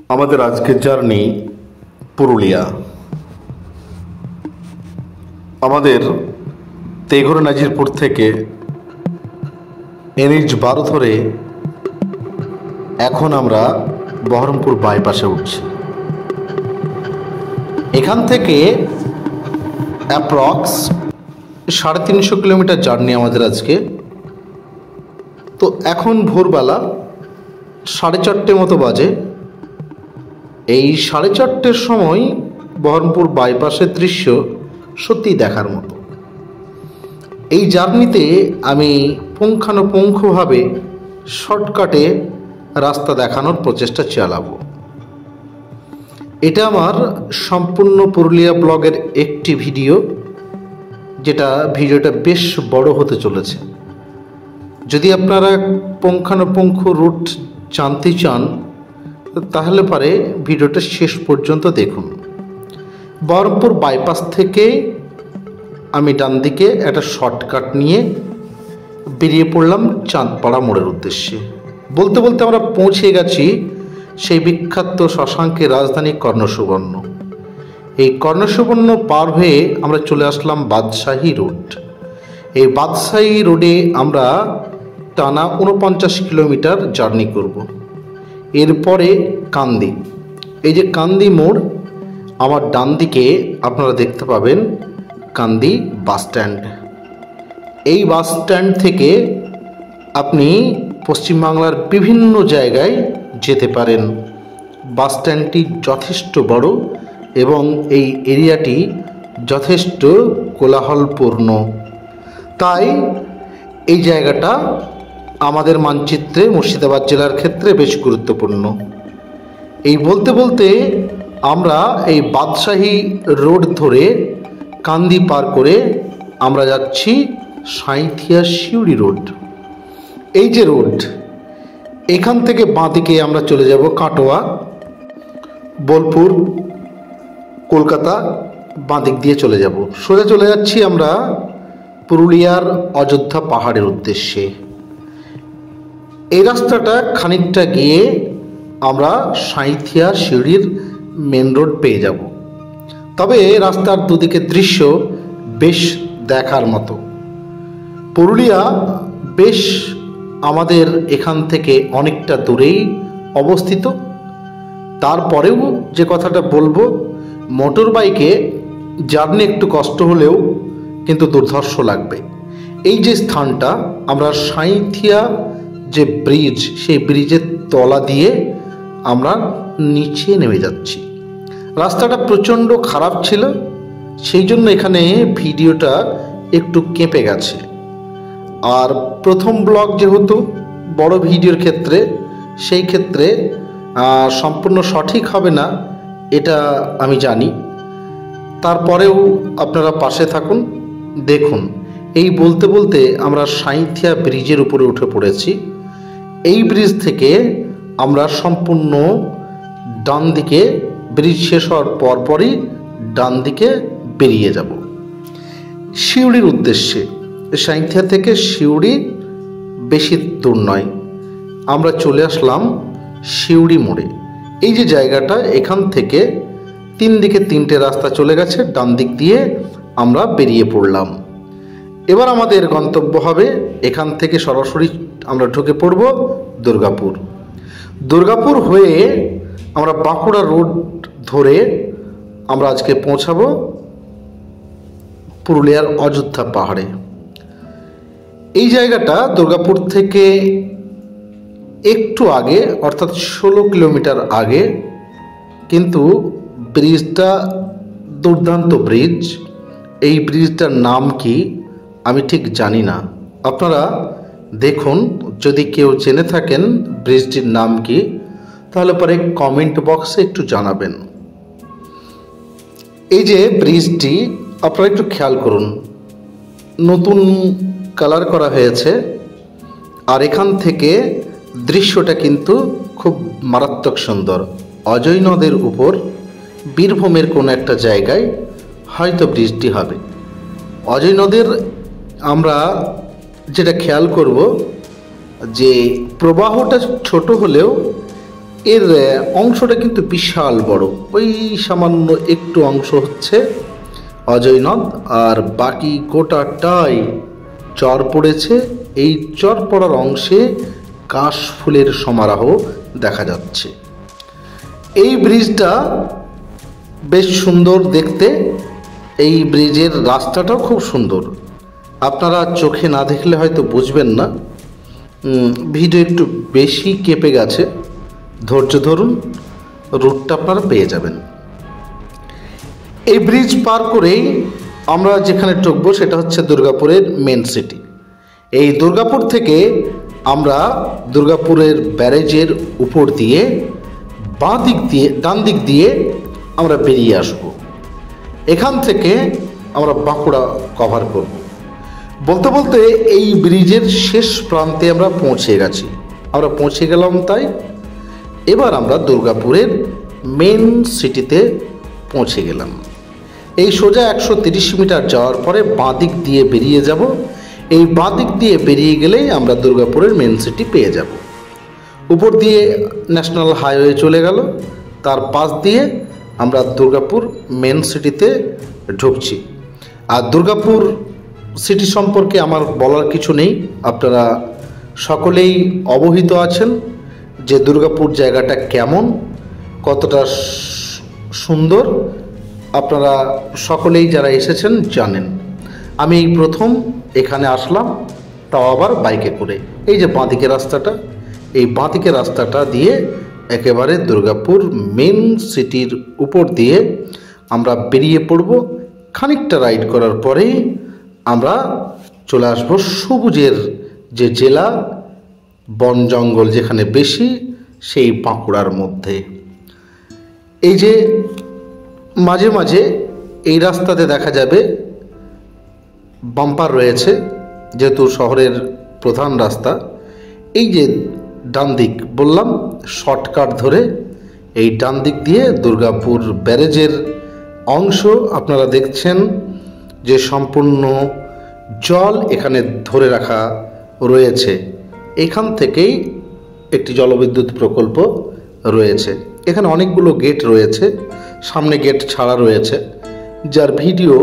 আমাদের আজকের জার্নি পুরুলিয়া। আমাদের তেঘর নাজিরপুর থেকে NH-12 ধরে এখন আমরা বহরমপুর বাইপাসে উঠছি। এখান থেকে অ্যাপ্রক্স 350 কিলোমিটার জার্নি আমাদের আজকে। তো এখন ভোরবেলা 4:30 মতো বাজে। এই 4:30 সময় বহরমপুর বাইপাসের দৃশ্য সত্যি দেখার মতো। এই জার্নিতে আমি পুঙ্খানুপুঙ্খভাবে শর্টকাটে রাস্তা দেখানোর প্রচেষ্টা চালাবো। এটা আমার সম্পূর্ণ পুরুলিয়া ব্লগের একটি ভিডিও, ভিডিওটা বেশ বড় হতে চলেছে। যদি আপনারা পুঙ্খানুপুঙ্খ রুট জানতে চান তাহলে পারে ভিডিওটা শেষ পর্যন্ত দেখুন। বহরমপুর বাইপাস থেকে আমি ডান দিকে একটা শর্টকাট নিয়ে বেরিয়ে পড়লাম চাঁদপাড়া মোড়ের উদ্দেশ্যে। বলতে বলতে আমরা পৌঁছে গেছি সেই বিখ্যাত শশাঙ্কের রাজধানী কর্ণসুবর্ণ। এই কর্ণসুবর্ণ পার হয়ে আমরা চলে আসলাম বাদশাহী রোড। এই বাদশাহী রোডে আমরা টানা 49 কিলোমিটার জার্নি করব। এরপরে কান্দি, এই যে কান্দি মোড়, আমার ডান দিকে আপনারা দেখতে পাবেন কান্দি বাস স্ট্যান্ড। এই বাস স্ট্যান্ড থেকে আপনি পশ্চিমবাংলার বিভিন্ন জায়গায় যেতে পারেন। বাস স্ট্যান্ডটি যথেষ্ট বড় এবং এই এরিয়াটি যথেষ্ট কোলাহলপূর্ণ, তাই এই জায়গাটা আমাদের মানচিত্রে মুর্শিদাবাদ জেলার ক্ষেত্রে বেশ গুরুত্বপূর্ণ। এই বলতে বলতে আমরা এই বাদশাহী রোড ধরে কান্দি পার করে আমরা যাচ্ছি সাঁইথিয়া শিউড়ি রোড। এই যে রোড, এখান থেকে বাঁদিকে আমরা চলে যাব কাটোয়া, বোলপুর, কলকাতা, বাঁদিক দিয়ে চলে যাব। সোজা চলে যাচ্ছি আমরা পুরুলিয়ার অযোধ্যা পাহাড়ের উদ্দেশ্যে। এই রাস্তাটা খানিকটা গিয়ে আমরা সাঁইথিয়া শিউড়ির মেন রোড পেয়ে যাব। তবে রাস্তার দুদিকের দৃশ্য বেশ দেখার মতো। পুরুলিয়া বেশ আমাদের এখান থেকে অনেকটা দূরেই অবস্থিত। তারপরেও যে কথাটা বলবো, মোটর বাইকে জার্নি একটু কষ্ট হলেও কিন্তু দুর্ধর্ষ লাগবে। এই যে স্থানটা, আমরা সাঁইথিয়া যে ব্রিজ, সেই ব্রিজের তলা দিয়ে আমরা নিচে নেমে যাচ্ছি। রাস্তাটা প্রচণ্ড খারাপ ছিল, সেই জন্য এখানে ভিডিওটা একটু কেঁপে গেছে। আর প্রথম ব্লগ যেহেতু বড় ভিডিওর ক্ষেত্রে, সেই ক্ষেত্রে সম্পূর্ণ সঠিক হবে না এটা আমি জানি। তারপরেও আপনারা পাশে থাকুন, দেখুন। এই বলতে বলতে আমরা সাঁইথিয়া ব্রিজের উপরে উঠে পড়েছি। এই ব্রিজ থেকে আমরা সম্পূর্ণ ডান দিকে, ব্রিজ শেষ হওয়ার পরপরই ডান দিকে বেরিয়ে যাব শিউড়ির উদ্দেশ্যে। সাঁইথিয়া থেকে শিউড়ি বেশি দূর নয়। আমরা চলে আসলাম শিউড়ি মোড়ে। এই যে জায়গাটা, এখান থেকে 3 দিকে 3টে রাস্তা চলে গেছে, ডান দিক দিয়ে আমরা বেরিয়ে পড়লাম। এবার আমাদের গন্তব্য হবে, এখান থেকে সরাসরি আমরা ঢুকে পড়ব দুর্গাপুর। দুর্গাপুর হয়ে আমরা বাঁকুড়া রোড ধরে আমরা আজকে পৌঁছাবো পুরুলিয়ার অযোধ্যা পাহাড়ে। এই জায়গাটা দুর্গাপুর থেকে একটু আগে, অর্থাৎ 16 কিলোমিটার আগে। কিন্তু ব্রিজটা দুর্দান্ত ব্রিজ। এই ব্রিজটার নাম কি আমি ঠিক জানি না, আপনারা দেখুন। যদি কেউ জেনে থাকেন ব্রিজটির নাম কি, তাহলে পরে কমেন্ট বক্সে একটু জানাবেন। এই যে ব্রিজটি, আপনারা একটু খেয়াল করুন, নতুন কালার করা হয়েছে। আর এখান থেকে দৃশ্যটা কিন্তু খুব মারাত্মক সুন্দর। অজয় নদের উপর বীরভূমের কোনো একটা জায়গায় হয়তো ব্রিজটি হবে। অজয় নদের আমরা যেটা খেয়াল করব যে প্রবাহটা ছোট হলেও এর অংশটা কিন্তু বিশাল বড়। ওই সামান্য একটু অংশ হচ্ছে অজয় নদ, আর বাকি গোটাটাই চর পড়েছে। এই চর পড়ার অংশে কাশফুলের সমারোহ দেখা যাচ্ছে। এই ব্রিজটা বেশ সুন্দর দেখতে, এই ব্রিজের রাস্তাটাও খুব সুন্দর। আপনারা চোখে না দেখলে হয়তো বুঝবেন না, ভিডিও একটু বেশি কেঁপে গেছে, ধৈর্য ধরুন, রুটটা আপনারা পেয়ে যাবেন। এই ব্রিজ পার করেই আমরা যেখানে ঢুকবো সেটা হচ্ছে দুর্গাপুরের মেন সিটি। এই দুর্গাপুর থেকে আমরা দুর্গাপুরের ব্যারেজের উপর দিয়ে বাঁ দিক দিয়ে ডান দিক দিয়ে আমরা বেরিয়ে আসব। এখান থেকে আমরা বাঁকুড়া কভার করব। বলতে বলতে এই ব্রিজের শেষ প্রান্তে আমরা পৌঁছে গেছি। আমরা পৌঁছে গেলাম, তাই এবার আমরা দুর্গাপুরের মেন সিটিতে পৌঁছে গেলাম। এই সোজা 130 মিটার যাওয়ার পরে বাঁ দিক দিয়ে বেরিয়ে যাব। এই বাঁ দিক দিয়ে বেরিয়ে গেলেই আমরা দুর্গাপুরের মেন সিটি পেয়ে যাব। উপর দিয়ে ন্যাশনাল হাইওয়ে চলে গেল, তার পাশ দিয়ে আমরা দুর্গাপুর মেন সিটিতে ঢুকছি। আর দুর্গাপুর সিটি সম্পর্কে আমার বলার কিছু নেই, আপনারা সকলেই অবহিত আছেন যে দুর্গাপুর জায়গাটা কেমন, কতটা সুন্দর। আপনারা সকলেই যারা এসেছেন জানেন। আমি এই প্রথম এখানে আসলাম, তাও আবার বাইকে করে। এই যে বাঁদিকে রাস্তাটা, এই বাঁদিকে রাস্তাটা দিয়ে একেবারে দুর্গাপুর মেন সিটির উপর দিয়ে আমরা বেরিয়ে পড়ব। খানিকটা রাইড করার পরেই আমরা চলে আসব সবুজের যে জেলা, বন জঙ্গল যেখানে বেশি, সেই বাঁকুড়ার মধ্যে। এই যে মাঝে মাঝে এই রাস্তাতে দেখা যাবে বাম্পার রয়েছে, যেহেতু শহরের প্রধান রাস্তা। এই যে ডান দিক বললাম, শর্টকাট ধরে এই ডান দিক দিয়ে দুর্গাপুর ব্যারেজের অংশ আপনারা দেখছেন যে সম্পূর্ণ জল এখানে ধরে রাখা রয়েছে। এখান থেকেই একটি জলবিদ্যুৎ প্রকল্প রয়েছে। এখানে অনেকগুলো গেট রয়েছে, সামনে গেট ছাড়া রয়েছে, যার ভিডিও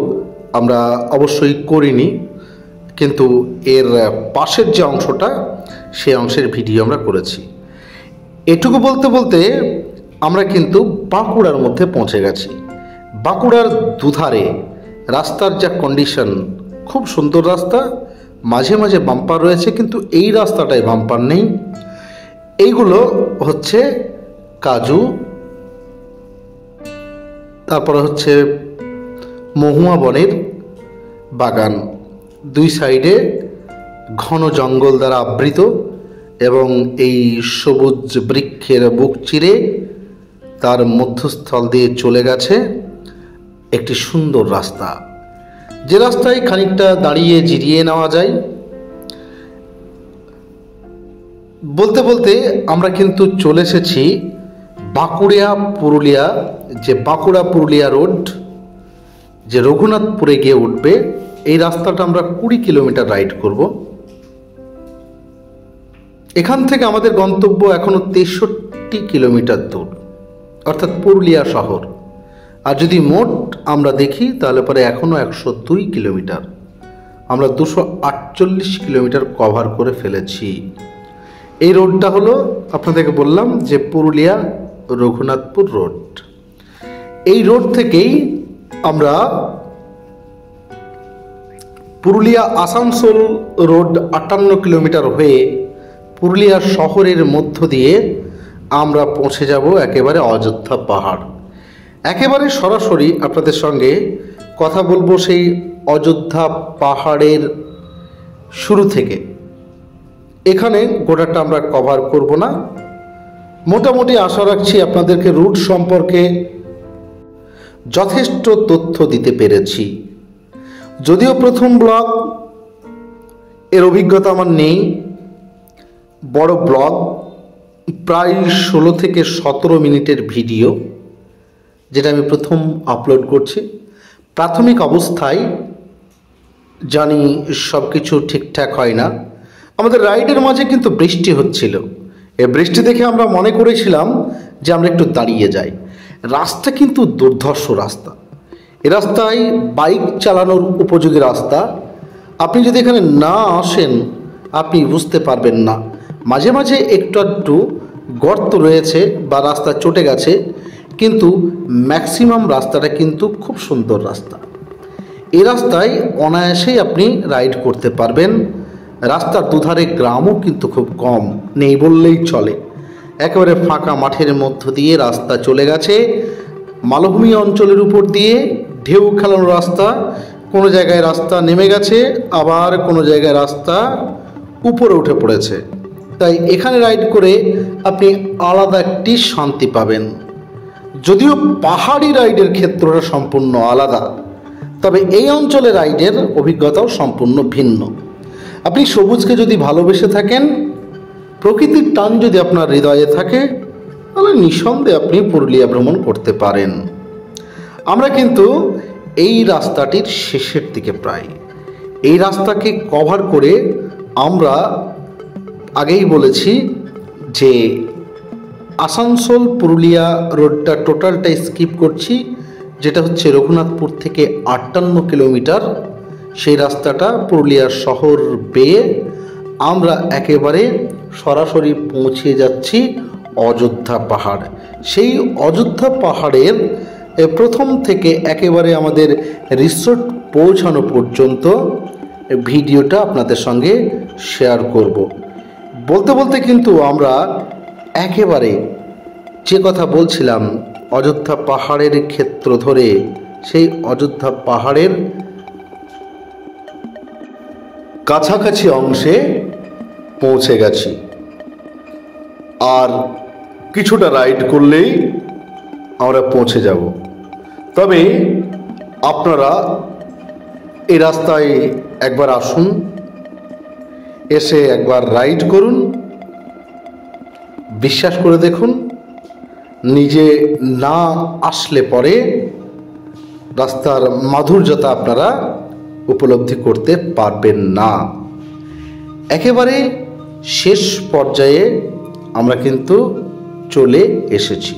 আমরা অবশ্যই করিনি, কিন্তু এর পাশের যে অংশটা সেই অংশের ভিডিও আমরা করেছি। এটুকু বলতে বলতে আমরা কিন্তু বাঁকুড়ার মধ্যে পৌঁছে গেছি। বাঁকুড়ার দুধারে রাস্তার যা কন্ডিশন, খুব সুন্দর রাস্তা, মাঝে মাঝে বাম্পার রয়েছে, কিন্তু এই রাস্তাটায় বাম্পার নেই। এইগুলো হচ্ছে কাজু, তারপরে হচ্ছে মহুয়া বনের বাগান। দুই সাইডে ঘন জঙ্গল দ্বারা আবৃত এবং এই সবুজ বৃক্ষের বুক চিরে তার মধ্যস্থল দিয়ে চলে গেছে একটি সুন্দর রাস্তা, যে রাস্তায় খানিকটা দাঁড়িয়ে জিরিয়ে নেওয়া যায়। বলতে বলতে আমরা কিন্তু চলে এসেছি বাঁকুড়া পুরুলিয়া, যে বাঁকুড়া পুরুলিয়া রোড যে রঘুনাথপুরে গিয়ে উঠবে। এই রাস্তাটা আমরা 20 কিলোমিটার রাইড করব। এখান থেকে আমাদের গন্তব্য এখনো 63 কিলোমিটার দূর, অর্থাৎ পুরুলিয়া শহর। আর যদি মোট আমরা দেখি তাহলে পরে এখনো 102 কিলোমিটার, আমরা 248 কিলোমিটার কভার করে ফেলেছি। এই রোডটা হলো আপনাদেরকে বললাম যে পুরুলিয়া রঘুনাথপুর রোড। এই রোড থেকেই আমরা পুরুলিয়া আসানসোল রোড 58 কিলোমিটার হয়ে পুরুলিয়া শহরের মধ্য দিয়ে আমরা পৌঁছে যাব একেবারে অযোধ্যা পাহাড়। একেবারে সরাসরি আপনাদের সঙ্গে কথা বলবো সেই অযোধ্যা পাহাড়ের শুরু থেকে। এখানে গোটাটা আমরা কভার করব না, মোটামুটি আশা রাখছি আপনাদেরকে রুট সম্পর্কে যথেষ্ট তথ্য দিতে পেরেছি। যদিও প্রথম ব্লগ, এর অভিজ্ঞতা আমার নেই। বড় ব্লগ, প্রায় 16 থেকে 17 মিনিটের ভিডিও, যেটা আমি প্রথম আপলোড করছি। প্রাথমিক অবস্থায় জানি সব কিছু ঠিকঠাক হয় না। আমাদের রাইডের মাঝে কিন্তু বৃষ্টি হচ্ছিল, এই বৃষ্টি দেখে আমরা মনে করেছিলাম যে আমরা একটু দাঁড়িয়ে যাই। রাস্তা কিন্তু দুর্ধর্ষ রাস্তা। এ রাস্তায় বাইক চালানোর উপযোগী রাস্তা। আপনি যদি এখানে না আসেন আপনি বুঝতে পারবেন না। মাঝে মাঝে একটু একটু গর্ত রয়েছে বা রাস্তা চটে গেছে, কিন্তু ম্যাক্সিমাম রাস্তাটা কিন্তু খুব সুন্দর রাস্তা। এই রাস্তায় অনায়াসেই আপনি রাইড করতে পারবেন। রাস্তার দুধারে গ্রামও কিন্তু খুব কম, নেই বললেই চলে। একেবারে ফাঁকা মাঠের মধ্য দিয়ে রাস্তা চলে গেছে, মালভূমি অঞ্চলের উপর দিয়ে ঢেউ খেলানো রাস্তা। কোনো জায়গায় রাস্তা নেমে গেছে, আবার কোনো জায়গায় রাস্তা উপরে উঠে পড়েছে। তাই এখানে রাইড করে আপনি আলাদা একটি শান্তি পাবেন। যদিও পাহাড়ি রাইডের ক্ষেত্রটা সম্পূর্ণ আলাদা, তবে এই অঞ্চলে রাইডের অভিজ্ঞতাও সম্পূর্ণ ভিন্ন। আপনি সবুজকে যদি ভালোবেসে থাকেন, প্রকৃতির টান যদি আপনার হৃদয়ে থাকে, তাহলে নিঃসন্দেহে আপনি পুরুলিয়া ভ্রমণ করতে পারেন। আমরা কিন্তু এই রাস্তাটির শেষের দিকে প্রায়। এই রাস্তাকে কভার করে আমরা আগেই বলেছি যে আসানসোল পুরুলিয়া রোডটা টোটালটাই স্কিপ করছি, যেটা হচ্ছে রঘুনাথপুর থেকে 58 কিলোমিটার। সেই রাস্তাটা পুরুলিয়ার শহর বেয়ে আমরা একেবারে সরাসরি পৌঁছে যাচ্ছি অযোধ্যা পাহাড়। সেই অযোধ্যা পাহাড়ের প্রথম থেকে একেবারে আমাদের রিসোর্ট পৌঁছানো পর্যন্ত ভিডিওটা আপনাদের সঙ্গে শেয়ার করব। বলতে বলতে কিন্তু আমরা একেবারে যে কথা বলছিলাম অযোধ্যা পাহাড়ের ক্ষেত্র ধরে সেই অযোধ্যা পাহাড়ের কাছাকাছি অংশে পৌঁছে গেছি। আর কিছুটা রাইড করলেই আমরা পৌঁছে যাব। তবে আপনারা এই রাস্তায় একবার আসুন, এসে একবার রাইড করুন, বিশ্বাস করে দেখুন, নিজে না আসলে পরে রাস্তার মাধুর্যতা আপনারা উপলব্ধি করতে পারবেন না। একেবারে শেষ পর্যায়ে আমরা কিন্তু চলে এসেছি।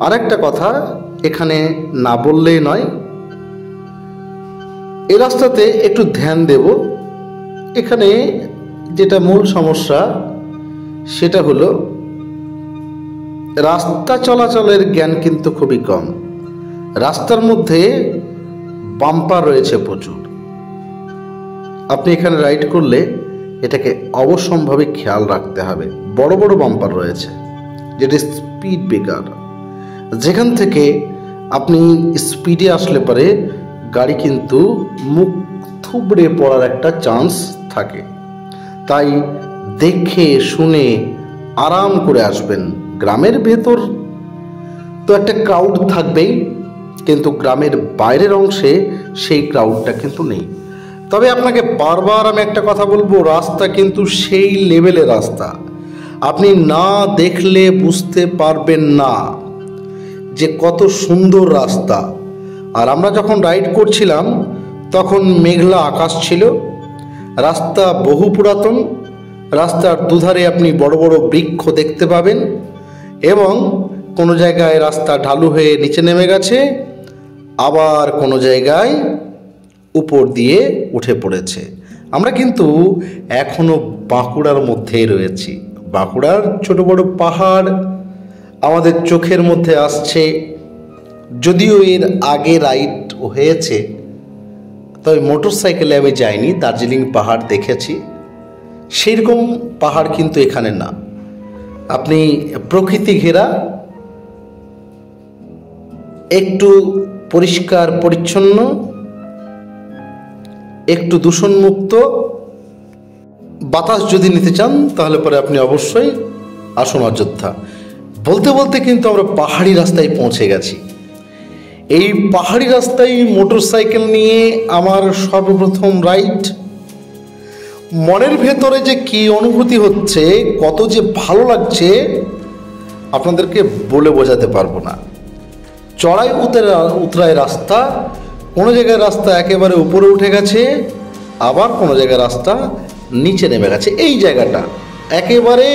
আর একটা কথা এখানে না বললেই নয়, এই রাস্তাতে একটু ধ্যান দেব। এখানে যেটা মূল সমস্যা সেটা হলো রাস্তা চলাচলের জ্ঞান কিন্তু খুবই কম। রাস্তার মধ্যে বাম্পার রয়েছে প্রচুর। আপনি এখানে রাইড করলে এটাকে অবশ্যম্ভাবী খেয়াল রাখতে হবে। বড় বড় বাম্পার রয়েছে, যেটা স্পিড ব্রেকার, যেখান থেকে আপনি স্পিডে আসলে পরে গাড়ি কিন্তু মুখ থুবড়ে পড়ার একটা চান্স থাকে। তাই দেখে শুনে আরাম করে আসবেন। গ্রামের ভেতর তো একটা ক্রাউড থাকবেই, কিন্তু গ্রামের বাইরের অংশে সেই ক্রাউডটা কিন্তু নেই। তবে আপনাকে বারবার আমি একটা কথা বলবো, রাস্তা কিন্তু সেই লেভেলের রাস্তা আপনি না দেখলে বুঝতে পারবেন না যে কত সুন্দর রাস্তা। আর আমরা যখন রাইড করছিলাম তখন মেঘলা আকাশ ছিল, রাস্তা বহু পুরাতন। রাস্তার দুধারে আপনি বড় বড় বৃক্ষ দেখতে পাবেন, এবং কোনো জায়গায় রাস্তা ঢালু হয়ে নিচে নেমে গেছে, আবার কোনো জায়গায় উপর দিয়ে উঠে পড়েছে। আমরা কিন্তু এখনো বাঁকুড়ার মধ্যেই রয়েছি। বাঁকুড়ার ছোট বড় পাহাড় আমাদের চোখের মধ্যে আসছে। যদিও এর আগে রাইড হয়েছে, তবে মোটর সাইকেলে আমি যাইনি, দার্জিলিং পাহাড় দেখেছি। সেরকম পাহাড় কিন্তু এখানে না। আপনি প্রকৃতি ঘেরা, একটু পরিষ্কার পরিচ্ছন্ন, একটু দূষণমুক্ত বাতাস যদি নিতে চান তাহলে পরে আপনি অবশ্যই আসুন অযোধ্যা। বলতে বলতে কিন্তু আমরা পাহাড়ি রাস্তায় পৌঁছে গেছি। এই পাহাড়ি রাস্তায় মোটর সাইকেল নিয়ে আমার সর্বপ্রথম রাইড। মনের ভেতরে যে কি অনুভূতি হচ্ছে, কত যে ভালো লাগছে আপনাদেরকে বলে বোঝাতে পারবো না। চড়াই উতরাই রাস্তা, কোনো জায়গায় রাস্তা একেবারে উপরে উঠে গেছে, আবার কোনো জায়গায় রাস্তা নিচে নেমে গেছে। এই জায়গাটা একেবারে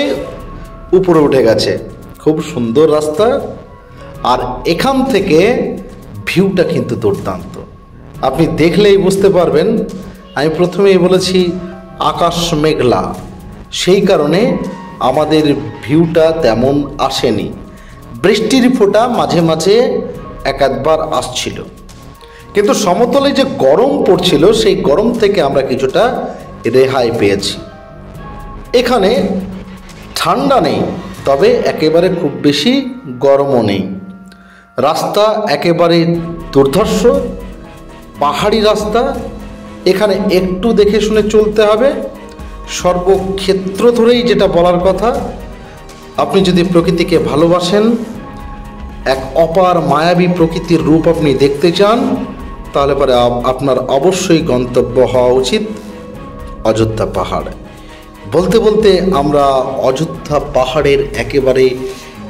উপরে উঠে গেছে। খুব সুন্দর রাস্তা, আর এখান থেকে ভিউটা কিন্তু দুর্দান্ত। আপনি দেখলেই বুঝতে পারবেন। আমি প্রথমেই বলেছি আকাশ মেঘলা, সেই কারণে আমাদের ভিউটা তেমন আসেনি। বৃষ্টির ফোঁটা মাঝে মাঝে এক আধবার আসছিল, কিন্তু সমতলে যে গরম পড়ছিল সেই গরম থেকে আমরা কিছুটা রেহাই পেয়েছি। এখানে ঠান্ডা নেই, তবে একেবারে খুব বেশি গরমও নেই। রাস্তা একেবারে দুর্ধর্ষ, পাহাড়ি রাস্তা। এখানে একটু দেখে শুনে চলতে হবে। সর্বক্ষেত্র ধরেই যেটা বলার কথা, আপনি যদি প্রকৃতিকে ভালোবাসেন, এক অপার মায়াবী প্রকৃতির রূপ আপনি দেখতে চান, তাহলে পরে আপনার অবশ্যই গন্তব্য হওয়া উচিত অযোধ্যা পাহাড়। বলতে বলতে আমরা অযোধ্যা পাহাড়ের একেবারে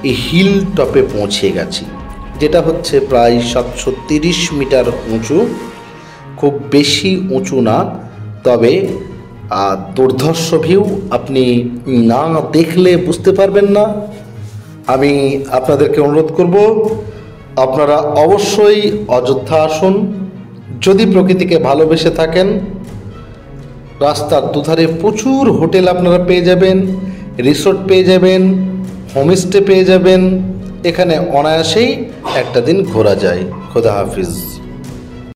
এই হিল টপে পৌঁছে গেছি, যেটা হচ্ছে প্রায় 730 মিটার উঁচু। খুব বেশি উঁচু না, তবে দুর্ধর্ষ ভিউ। আপনি না দেখলে বুঝতে পারবেন না। আমি আপনাদেরকে অনুরোধ করব, আপনারা অবশ্যই অযোধ্যা আসুন। যদি প্রকৃতিকে ভালোবেসে থাকেন, রাস্তার দুধারে প্রচুর হোটেল আপনারা পেয়ে যাবেন, রিসোর্ট পেয়ে যাবেন, হোমস্টে পেয়ে যাবেন। এখানে অনায়াসেই একটা দিন ঘোরা যায়। খোদা হাফিজ।